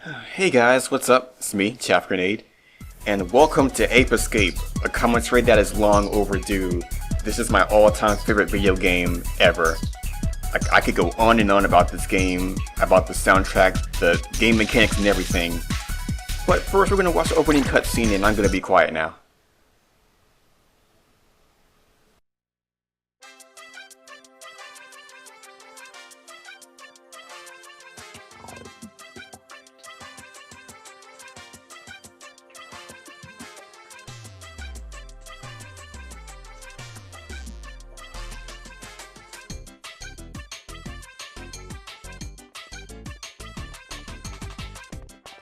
Hey guys, what's up? It's me, chaffXgrenade, and welcome to Ape Escape, a commentary that is long overdue. This is my all-time favorite video game ever. I could go on and on about this game, about the soundtrack, the game mechanics and everything. But first we're gonna watch the opening cutscene and I'm gonna be quiet now.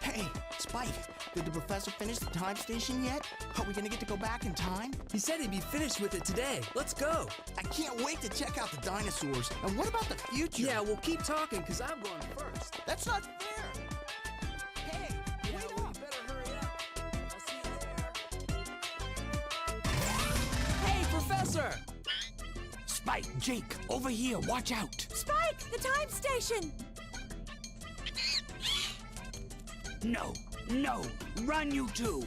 Hey, Spike, did the professor finish the time station yet? Are we gonna get to go back in time? He said he'd be finished with it today. Let's go. I can't wait to check out the dinosaurs. And what about the future? Yeah, we'll keep talking because I'm going first. That's not fair. Hey, Yeah, wait well, up. you better hurry up. I'll see you there. Hey, Professor! Spike, Jake, over here, watch out. Spike, the time station! No, run you two.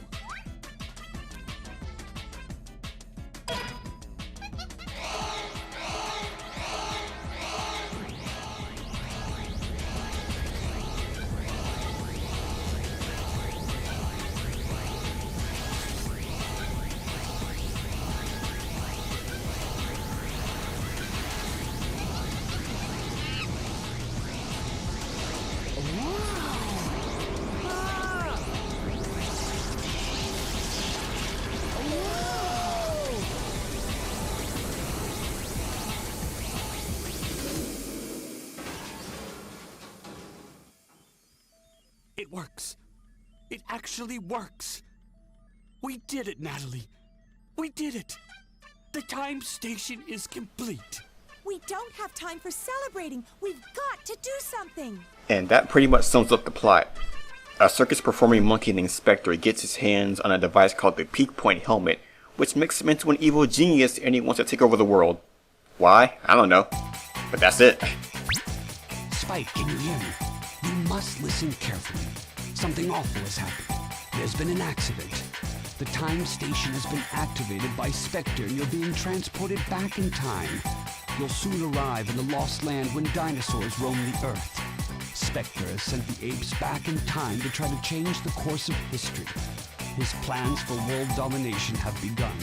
It works. It actually works. We did it, Natalie. We did it. The time station is complete. We don't have time for celebrating. We've got to do something. And that pretty much sums up the plot. A circus-performing monkey named Spectre gets his hands on a device called the Peak Point Helmet, which makes him into an evil genius and he wants to take over the world. Why? I don't know. But that's it. Spike, can you hear me? You must listen carefully. Something awful has happened. There's been an accident. The time station has been activated by Spectre and you're being transported back in time. You'll soon arrive in the lost land when dinosaurs roam the earth. Spectre has sent the apes back in time to try to change the course of history. His plans for world domination have begun.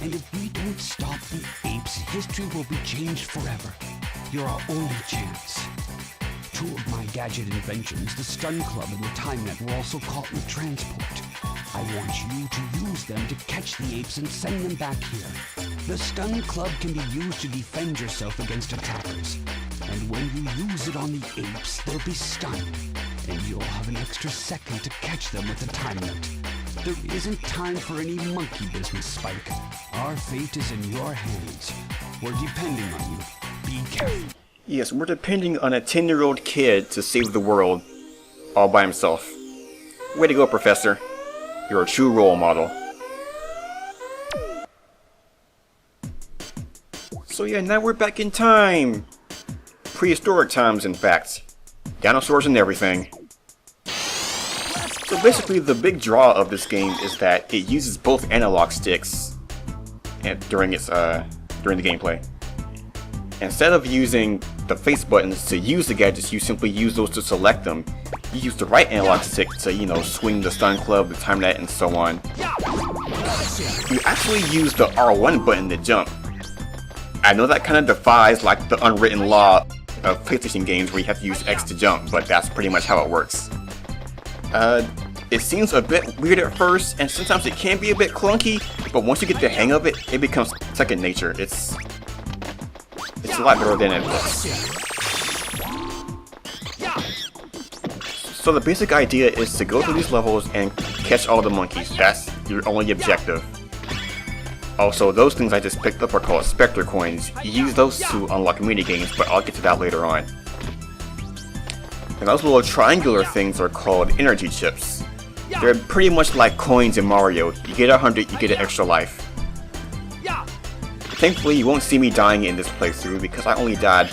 And if we don't stop the apes, history will be changed forever. You're our only chance. Two of my gadget inventions, the Stun Club and the Time Net, were also caught in the transport. I want you to use them to catch the apes and send them back here. The Stun Club can be used to defend yourself against attackers. And when you use it on the apes, they'll be stunned. And you'll have an extra second to catch them with the Time Net. There isn't time for any monkey business, Spike. Our fate is in your hands. We're depending on you. Be careful. Yes, we're depending on a 10-year-old kid to save the world all by himself. Way to go, Professor. You're a true role model. So yeah, now we're back in time. Prehistoric times, in fact. Dinosaurs and everything. So basically, the big draw of this game is that it uses both analog sticks during the gameplay. Instead of using the face buttons to use the gadgets, you simply use those to select them. You use the right analog stick to, swing the Stun Club, the Time Net, and so on. You actually use the R1 button to jump. I know that kind of defies the unwritten law of PlayStation games where you have to use X to jump, but that's pretty much how it works. It seems a bit weird at first, and sometimes it can be a bit clunky, but once you get the hang of it, it becomes second nature. It's a lot better than it looks. So the basic idea is to go through these levels and catch all the monkeys. That's your only objective. Also, those things I just picked up are called Spectre coins. You use those to unlock minigames, but I'll get to that later on. And those little triangular things are called energy chips. They're pretty much like coins in Mario. You get 100, you get an extra life. Thankfully, you won't see me dying in this playthrough because I only died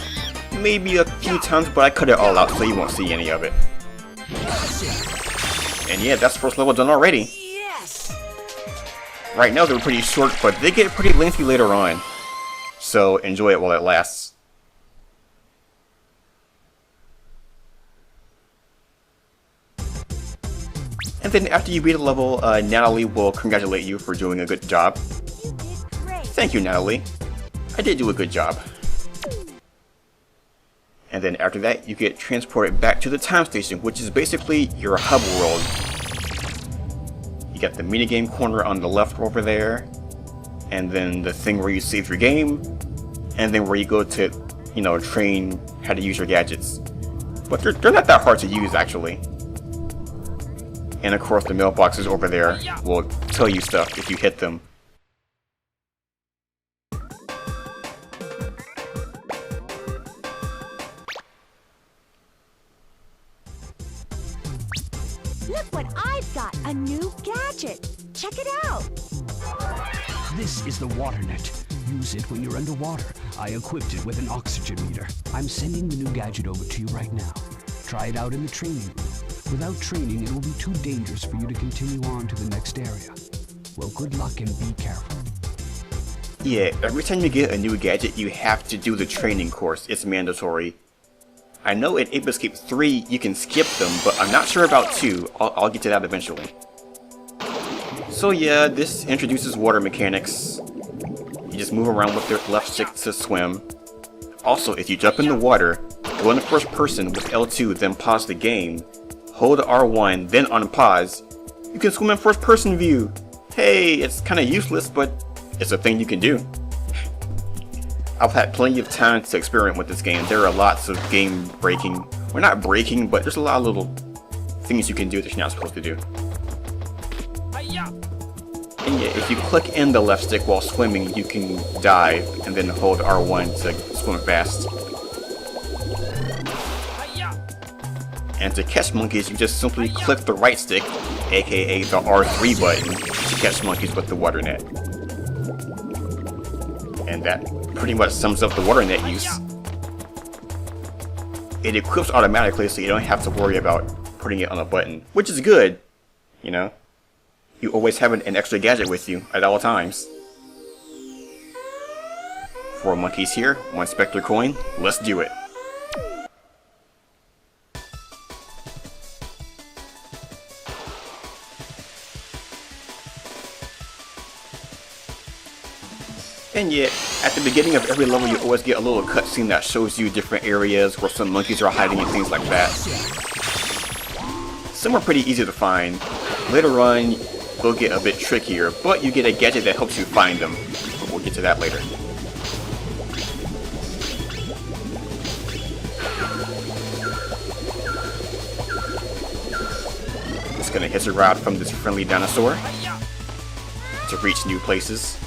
maybe a few times, but I cut it all out so you won't see any of it. And yeah, that's first level done already. Yes! Right now they're pretty short, but they get pretty lengthy later on. So enjoy it while it lasts. And then after you beat a level, Natalie will congratulate you for doing a good job. You did great. Thank you, Natalie. I did do a good job. And then after that, you get transported back to the time station, which is basically your hub world. You got the minigame corner on the left over there, and then the thing where you save your game, and then where you go to, you know, train how to use your gadgets. But they're not that hard to use, actually. And of course, the mailboxes over there will tell you stuff if you hit them. Look what I've got, a new gadget. Check it out. This is the water net. Use it when you're underwater. I equipped it with an oxygen meter. I'm sending the new gadget over to you right now. Try it out in the training room. Without training, it will be too dangerous for you to continue on to the next area. Well, good luck and be careful. Yeah, every time you get a new gadget, you have to do the training course. It's mandatory. I know in Ape Escape 3 you can skip them, but I'm not sure about 2. I'll get to that eventually. So yeah, this introduces water mechanics. You just move around with your left stick to swim. Also, if you jump in the water, go in the first person with L2, then pause the game. Hold R1, then unpause. You can swim in first person view. Hey, it's kinda useless, but it's a thing you can do. I've had plenty of time to experiment with this game. There are lots of game breaking, well, not breaking, but there's a lot of little things you can do that you're not supposed to do. And yeah, if you click in the left stick while swimming, you can dive, and then hold R1 to swim fast. And to catch monkeys, you just simply click the right stick, aka the R3 button, to catch monkeys with the water net. And that pretty much sums up the water net use. It equips automatically, so you don't have to worry about putting it on a button, which is good, you know? You always have an extra gadget with you at all times. 4 monkeys here, 1 Spectre coin, let's do it. And yet, at the beginning of every level you always get a little cutscene that shows you different areas where some monkeys are hiding and things like that. Some are pretty easy to find. Later on, they'll get a bit trickier, but you get a gadget that helps you find them. But we'll get to that later. Just gonna hitch a ride from this friendly dinosaur to reach new places.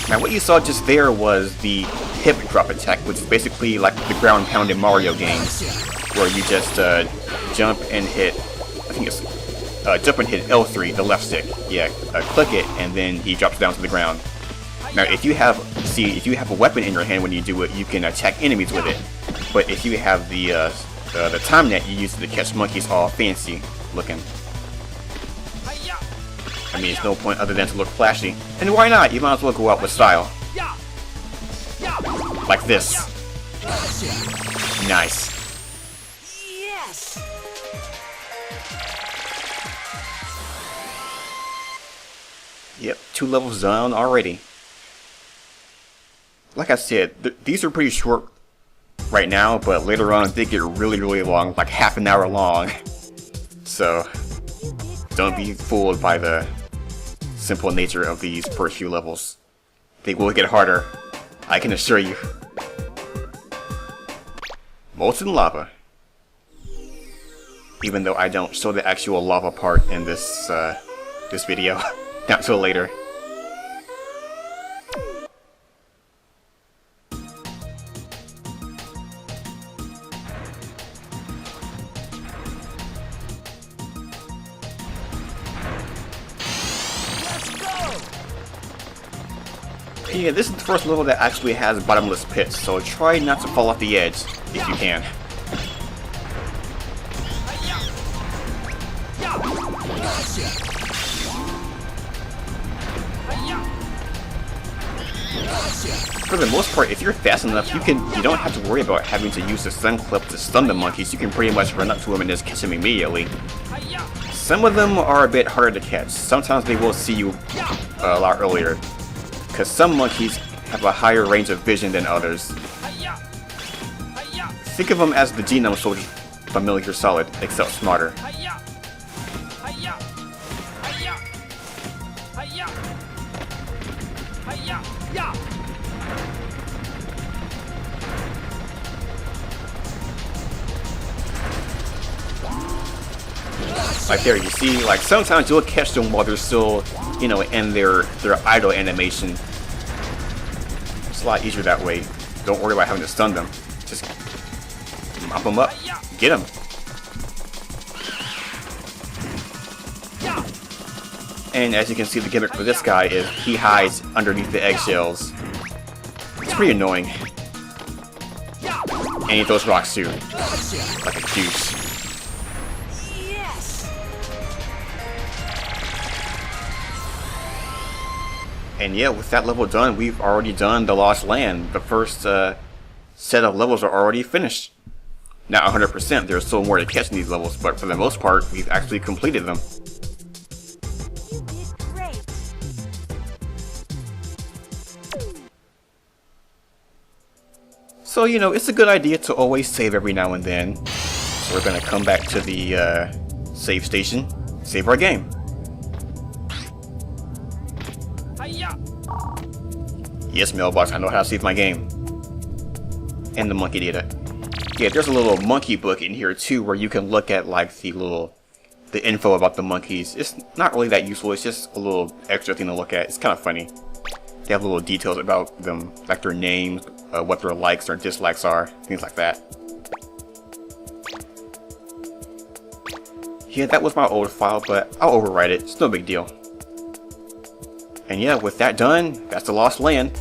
Now what you saw just there was the hip drop attack, which is basically like the ground pound in Mario games, where you just jump and hit, I think it's jump and hit L3, the left stick. Yeah, click it, and then he drops down to the ground. Now if you have a weapon in your hand when you do it, you can attack enemies with it. But if you have the time net, you use it to catch monkeys all fancy looking. I mean, it's no point other than to look flashy. And why not? You might as well go out with style. Like this. Nice. Yes! Yep, 2 levels down already. Like I said, these are pretty short right now, but later on they get really, really long, like half an hour long. So, don't be fooled by the simple nature of these first few levels. They will get harder, I can assure you. Molten lava. Even though I don't show the actual lava part in this this video, not till later. Yeah, this is the first level that actually has bottomless pits, so try not to fall off the edge if you can. For the most part, if you're fast enough, you don't have to worry about having to use the stun clip to stun the monkeys. You can pretty much run up to them and just catch them immediately. Some of them are a bit harder to catch. Sometimes they will see you a lot earlier, because some monkeys have a higher range of vision than others. Think of them as the Genome Soldier from Metal Gear Solid, except smarter. Like there, you see, like sometimes you'll catch them while they're still, you know, in their idle animation. It's a lot easier that way. Don't worry about having to stun them. Just mop them up, get them. And as you can see, the gimmick for this guy is he hides underneath the eggshells. It's pretty annoying. And he throws rocks too, like a goose. And yeah, with that level done, we've already done the Lost Land. The first set of levels are already finished. Not 100%, there's still more to catch in these levels, but for the most part, we've actually completed them. You did great. So, you know, it's a good idea to always save every now and then. So we're going to come back to the save station, save our game. Yes, Mailbox, I know how to save my game. And the monkey data. Yeah, there's a little monkey book in here too, where you can look at like the info about the monkeys. It's not really that useful, it's just a little extra thing to look at. It's kind of funny. They have little details about them, like their names, what their likes or dislikes are, things like that. Yeah, that was my old file, but I'll overwrite it. It's no big deal. And yeah, with that done, that's the Lost Land.